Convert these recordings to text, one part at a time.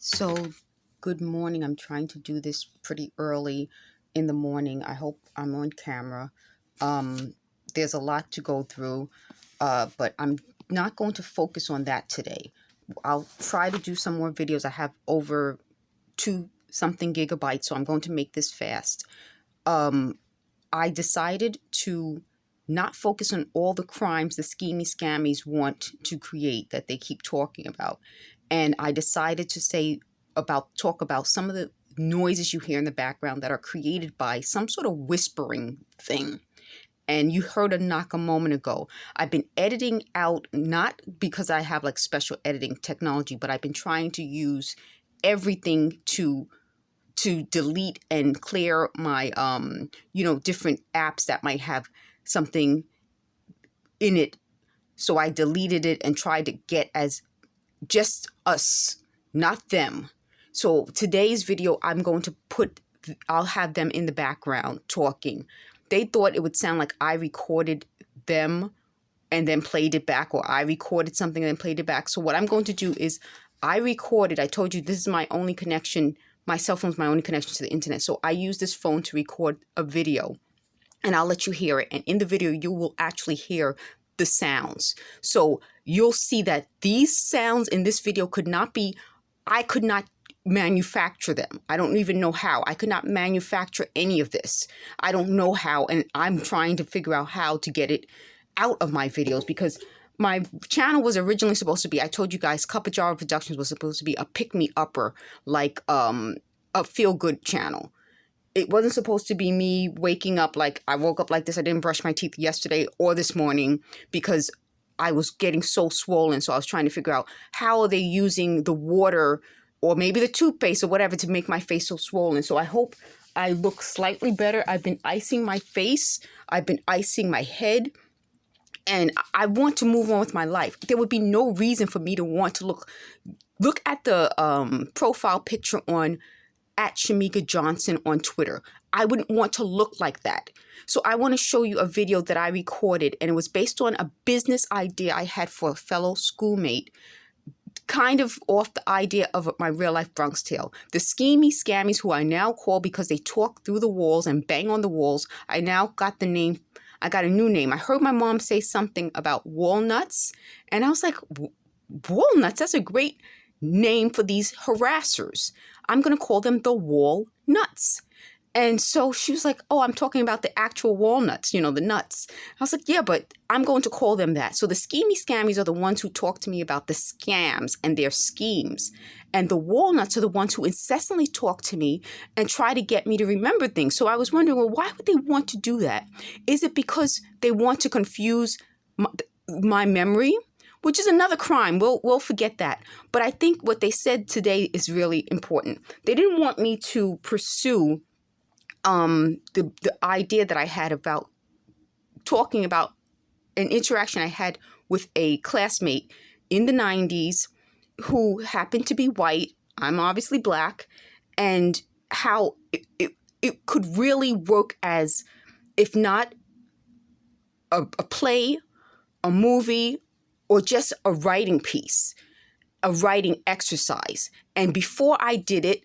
So, good morning. I'm trying to do this pretty early in the morning. I hope I'm on camera. Um, there's a lot to go through, but I'm not going to focus on that today. I'll try to do some more videos. I have over 2 something gigabytes, so I'm going to make this fast. I decided to not focus on all the crimes the schemy scammies want to create that they keep talking about. And I decided to talk about some of the noises you hear in the background that are created by some sort of whispering thing. And you heard a knock a moment ago. I've been editing out, not because I have like special editing technology, but I've been trying to use everything to delete and clear my different apps that might have something in it. So I deleted it and tried to get as just us, not them. So today's video, I'll have them in the background talking. They thought it would sound like I recorded them and then played it back, or I recorded something and then played it back. So what I'm going to do is I told you this is my only connection. My cell phone's my only connection to the internet. So I use this phone to record a video and I'll let you hear it. And in the video, you will actually hear the sounds. So you'll see that these sounds in this video I could not manufacture them. I don't even know how. I could not manufacture any of this. I don't know how. And I'm trying to figure out how to get it out of my videos, because my channel was originally supposed to be, I told you guys, Cup of Jar Productions was supposed to be a pick-me-upper, like a feel-good channel. It wasn't supposed to be me waking up like I woke up like this. I didn't brush my teeth yesterday or this morning because I was getting so swollen. So I was trying to figure out how are they using the water or maybe the toothpaste or whatever to make my face so swollen. So I hope I look slightly better. I've been icing my face. I've been icing my head. And I want to move on with my life. There would be no reason for me to want to look at the profile picture at Shamega Johnson on Twitter. I wouldn't want to look like that. So I want to show you a video that I recorded, and it was based on a business idea I had for a fellow schoolmate, kind of off the idea of my real life Bronx tale. The schemy scammies, who I now call because they talk through the walls and bang on the walls, I got a new name. I heard my mom say something about walnuts, and I was like, walnuts? That's a great name for these harassers. I'm going to call them the walnuts. And so she was like, oh, I'm talking about the actual walnuts, the nuts. I was like, yeah, but I'm going to call them that. So the schemy scammies are the ones who talk to me about the scams and their schemes. And the walnuts are the ones who incessantly talk to me and try to get me to remember things. So I was wondering, well, why would they want to do that? Is it because they want to confuse my memory? Which is another crime. We'll forget that. But I think what they said today is really important. They didn't want me to pursue the idea that I had about talking about an interaction I had with a classmate in the 90s who happened to be white. I'm obviously black, and how it could really work as, if not a play, a movie, or just a writing piece, a writing exercise. And before I did it,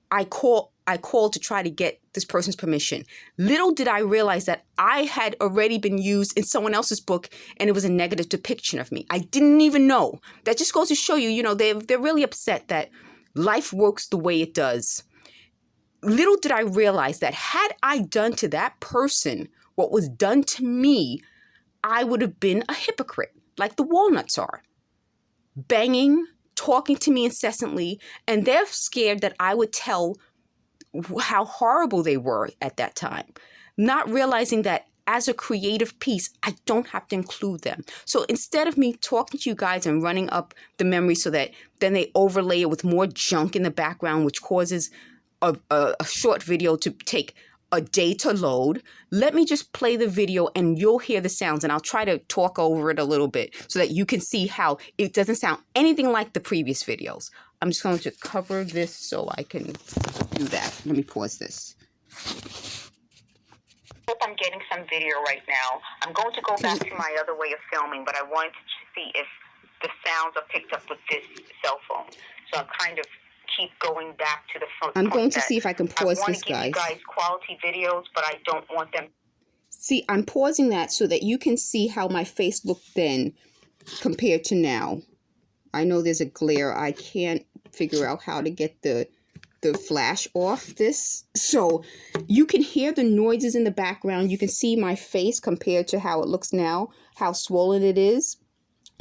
I called to try to get this person's permission. Little did I realize that I had already been used in someone else's book, and it was a negative depiction of me. I didn't even know. That just goes to show you, they're really upset that life works the way it does. Little did I realize that had I done to that person what was done to me, I would have been a hypocrite, like the walnuts are. Banging, talking to me incessantly, and they're scared that I would tell how horrible they were at that time, not realizing that as a creative piece, I don't have to include them. So instead of me talking to you guys and running up the memory so that then they overlay it with more junk in the background, which causes a short video to take a day to load, let me just play the video and you'll hear the sounds, and I'll try to talk over it a little bit so that you can see how it doesn't sound anything like the previous videos. I'm just going to cover this so I can do that. Let me pause this. I'm getting some video right now. I'm going to go back to my other way of filming, but I wanted to see if the sounds are picked up with this cell phone. So I'm kind of keep going back to the front. I'm going to see if I can pause this, guys. I want to give you guys quality videos, but I don't want them. See, I'm pausing that so that you can see how my face looked then compared to now. I know there's a glare. I can't figure out how to get the flash off this. So you can hear the noises in the background. You can see my face compared to how it looks now, how swollen it is.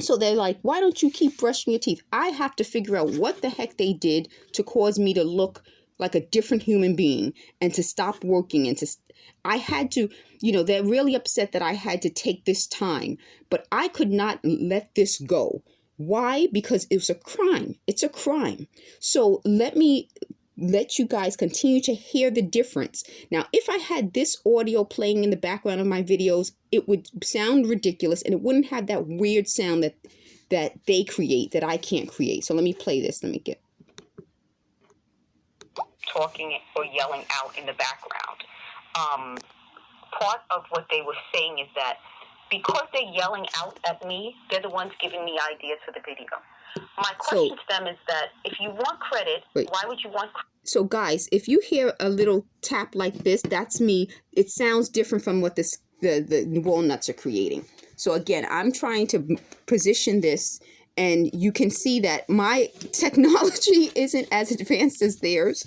So they're like, why don't you keep brushing your teeth? I have to figure out what the heck they did to cause me to look like a different human being and to stop working and to... I had to, you know, they're really upset that I had to take this time, but I could not let this go. Why? Because it was a crime. It's a crime. So let me let you guys continue to hear the difference. Now, if I had this audio playing in the background of my videos, it would sound ridiculous and it wouldn't have that weird sound that they create, that I can't create. So let me play this. Let me get... Talking or yelling out in the background. Part of what they were saying is that because they're yelling out at me, they're the ones giving me ideas for the video. My question to them is that if you want credit, why would you want credit? So guys, if you hear a little tap like this, that's me. It sounds different from what the walnuts are creating. So again, I'm trying to position this, and you can see that my technology isn't as advanced as theirs,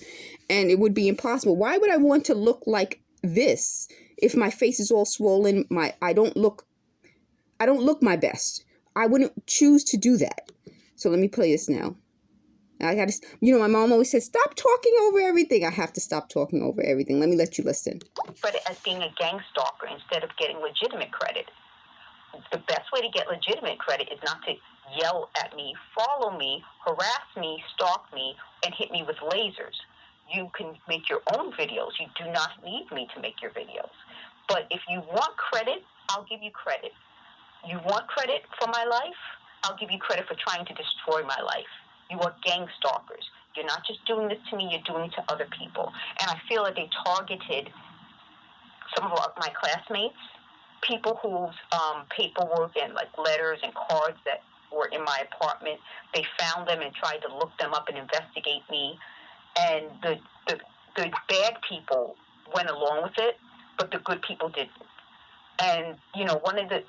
and it would be impossible. Why would I want to look like this if my face is all swollen? I don't look my best. I wouldn't choose to do that. So let me play this now. I gotta, you know, my mom always says, stop talking over everything. I have to stop talking over everything. Let me let you listen. Credit as being a gang stalker instead of getting legitimate credit. The best way to get legitimate credit is not to yell at me, follow me, harass me, stalk me, and hit me with lasers. You can make your own videos. You do not need me to make your videos. But if you want credit, I'll give you credit. You want credit for my life? I'll give you credit for trying to destroy my life. You are gang stalkers. You're not just doing this to me, you're doing it to other people. And I feel that they targeted some of my classmates, people whose paperwork and like letters and cards that were in my apartment. They found them and tried to look them up and investigate me. And the bad people went along with it, but the good people didn't. And, you know, one of the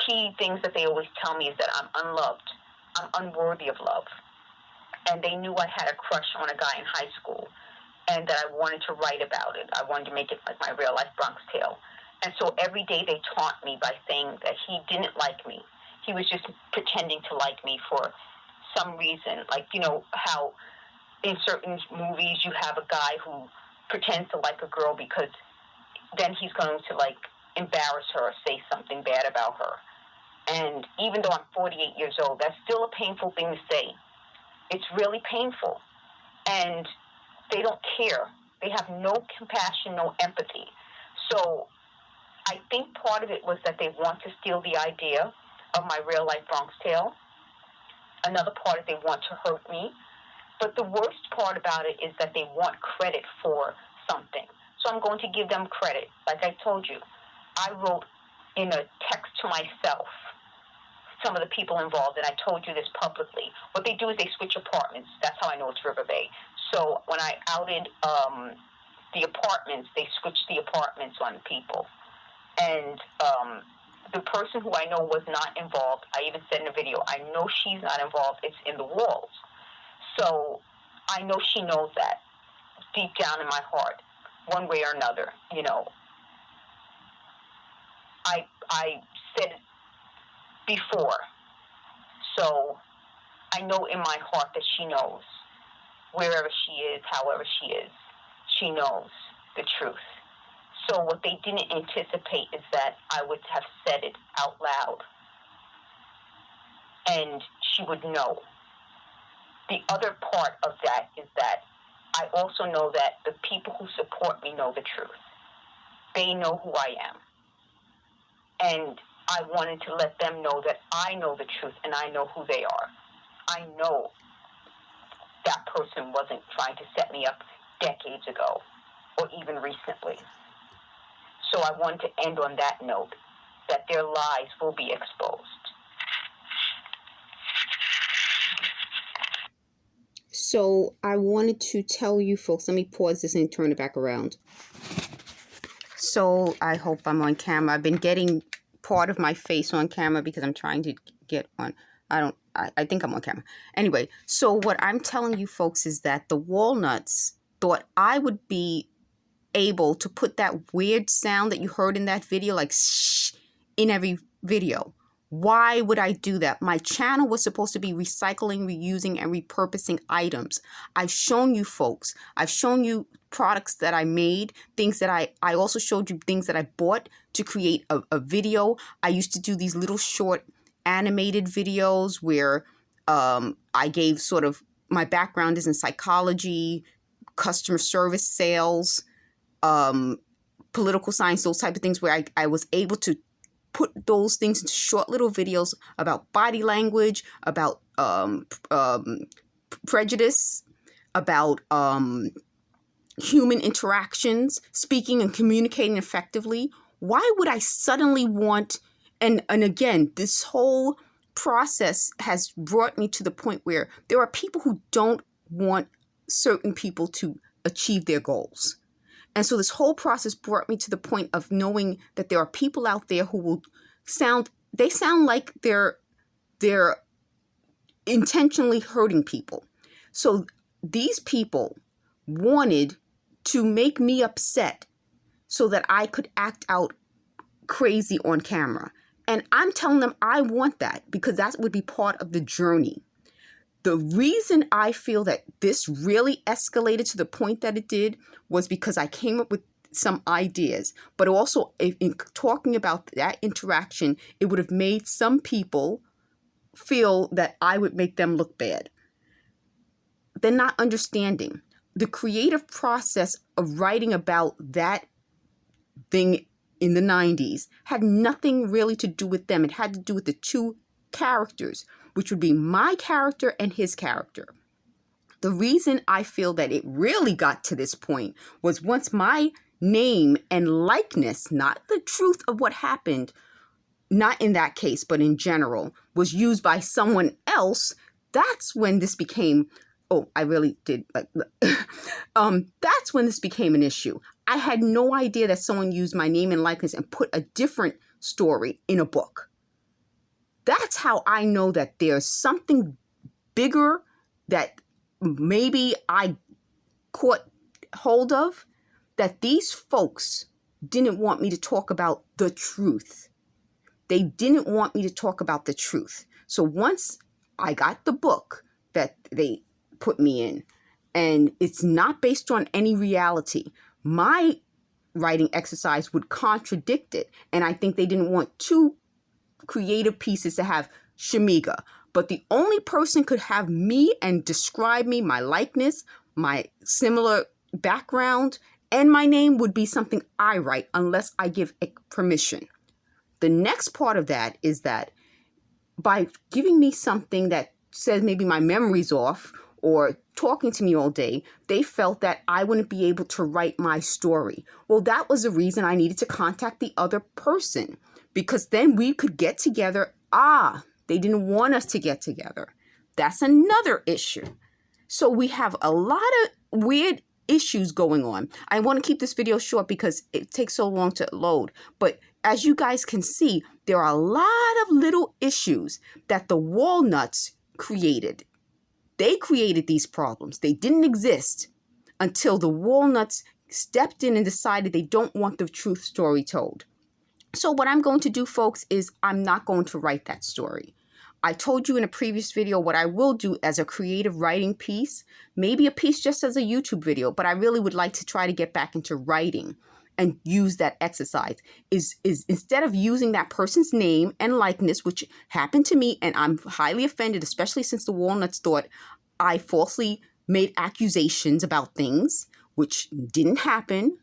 key things that they always tell me is that I'm unloved. I'm unworthy of love. And they knew I had a crush on a guy in high school and that I wanted to write about it. I wanted to make it like my real life Bronx Tale. And so every day they taunt me by saying that he didn't like me. He was just pretending to like me for some reason. Like, you know, how in certain movies you have a guy who pretends to like a girl because then he's going to like embarrass her or say something bad about her. And even though I'm 48 years old, that's still a painful thing to say. It's really painful. And they don't care. They have no compassion, no empathy. So I think part of it was that they want to steal the idea of my real life Bronx Tale. Another part is they want to hurt me. But the worst part about it is that they want credit for something. So I'm going to give them credit. Like I told you, I wrote in a text to myself some of the people involved, and I told you this publicly. What they do is they switch apartments. That's how I know it's River Bay. So when I outed the apartments, they switched the apartments on people. And the person who I know was not involved, I even said in the video, I know she's not involved. It's in the walls. So I know she knows that deep down in my heart, one way or another, you know. I said it before. So I know in my heart that she knows. Wherever she is, however she is, she knows the truth. So what they didn't anticipate is that I would have said it out loud. And she would know. The other part of that is that I also know that the people who support me know the truth. They know who I am. And I wanted to let them know that I know the truth and I know who they are. I know that person wasn't trying to set me up decades ago or even recently. So I wanted to end on that note, that their lies will be exposed. So I wanted to tell you folks, let me pause this and turn it back around. So I hope I'm on camera. I've been getting part of my face on camera because I'm trying to get on. I think I'm on camera. Anyway, so what I'm telling you folks is that the walnuts thought I would be able to put that weird sound that you heard in that video, like shh, in every video. Why would I do that? My channel was supposed to be recycling, reusing, and repurposing items. I've shown you folks. I've shown you products that I made, things that I also showed you things that I bought to create a video. I used to do these little short animated videos where I gave sort of, my background is in psychology, customer service, sales, political science, those type of things, where I was able to put those things into short little videos about body language, about prejudice, about human interactions, speaking and communicating effectively. Why would I suddenly want, and again, this whole process has brought me to the point where there are people who don't want certain people to achieve their goals. And so this whole process brought me to the point of knowing that there are people out there who will sound like they're intentionally hurting people. So these people wanted to make me upset so that I could act out crazy on camera. And I'm telling them I want that because that would be part of the journey. The reason I feel that this really escalated to the point that it did was because I came up with some ideas, but also in talking about that interaction, it would have made some people feel that I would make them look bad. They're not understanding. The creative process of writing about that thing in the 90s had nothing really to do with them. It had to do with the two characters, which would be my character and his character. The reason I feel that it really got to this point was once my name and likeness, not the truth of what happened, not in that case, but in general, was used by someone else, that's when this became, oh, I really did, that's when this became an issue. I had no idea that someone used my name and likeness and put a different story in a book. That's how I know that there's something bigger that maybe I caught hold of, that these folks didn't want me to talk about the truth. They didn't want me to talk about the truth. So once I got the book that they put me in, and it's not based on any reality, my writing exercise would contradict it. And I think they didn't want two creative pieces to have Shamega. But the only person could have me and describe me, my likeness, my similar background, and my name would be something I write unless I give permission. The next part of that is that by giving me something that says maybe my memory's off or talking to me all day, they felt that I wouldn't be able to write my story. Well, that was the reason I needed to contact the other person, because then we could get together. They didn't want us to get together. That's another issue. So we have a lot of weird issues going on. I want to keep this video short because it takes so long to load. But as you guys can see, there are a lot of little issues that the walnuts created. They created these problems. They didn't exist until the walnuts stepped in and decided they don't want the truth story told. So what I'm going to do, folks, is I'm not going to write that story. I told you in a previous video what I will do as a creative writing piece, maybe a piece just as a YouTube video, but I really would like to try to get back into writing and use that exercise. Is instead of using that person's name and likeness, which happened to me, and I'm highly offended, especially since the walnuts thought I falsely made accusations about things, which didn't happen,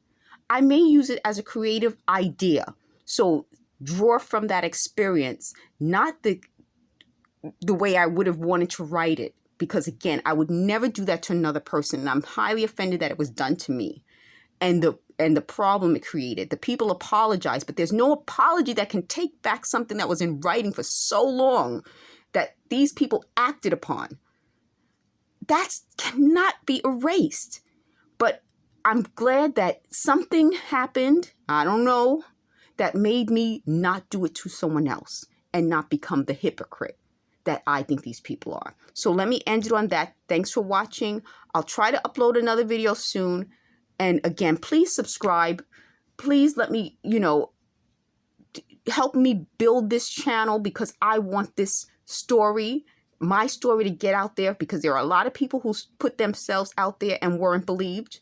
I may use it as a creative idea. So draw from that experience, not the way I would have wanted to write it. Because again, I would never do that to another person. And I'm highly offended that it was done to me. And the problem it created. The people apologized, but there's no apology that can take back something that was in writing for so long that these people acted upon. that cannot be erased. But I'm glad that something happened, I don't know, that made me not do it to someone else and not become the hypocrite that I think these people are. So let me end it on that. Thanks for watching. I'll try to upload another video soon. And again, please subscribe. Please let me, help me build this channel, because I want this story, my story, to get out there, because there are a lot of people who put themselves out there and weren't believed.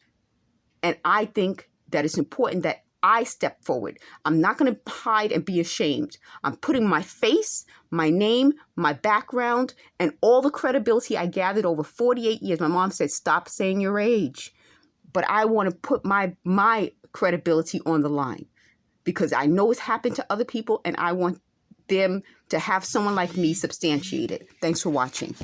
And I think that it's important that I step forward. I'm not going to hide and be ashamed. I'm putting my face, my name, my background, and all the credibility I gathered over 48 years. My mom said, stop saying your age. But I want to put my credibility on the line, because I know it's happened to other people, and I want them to have someone like me substantiate it. Thanks for watching.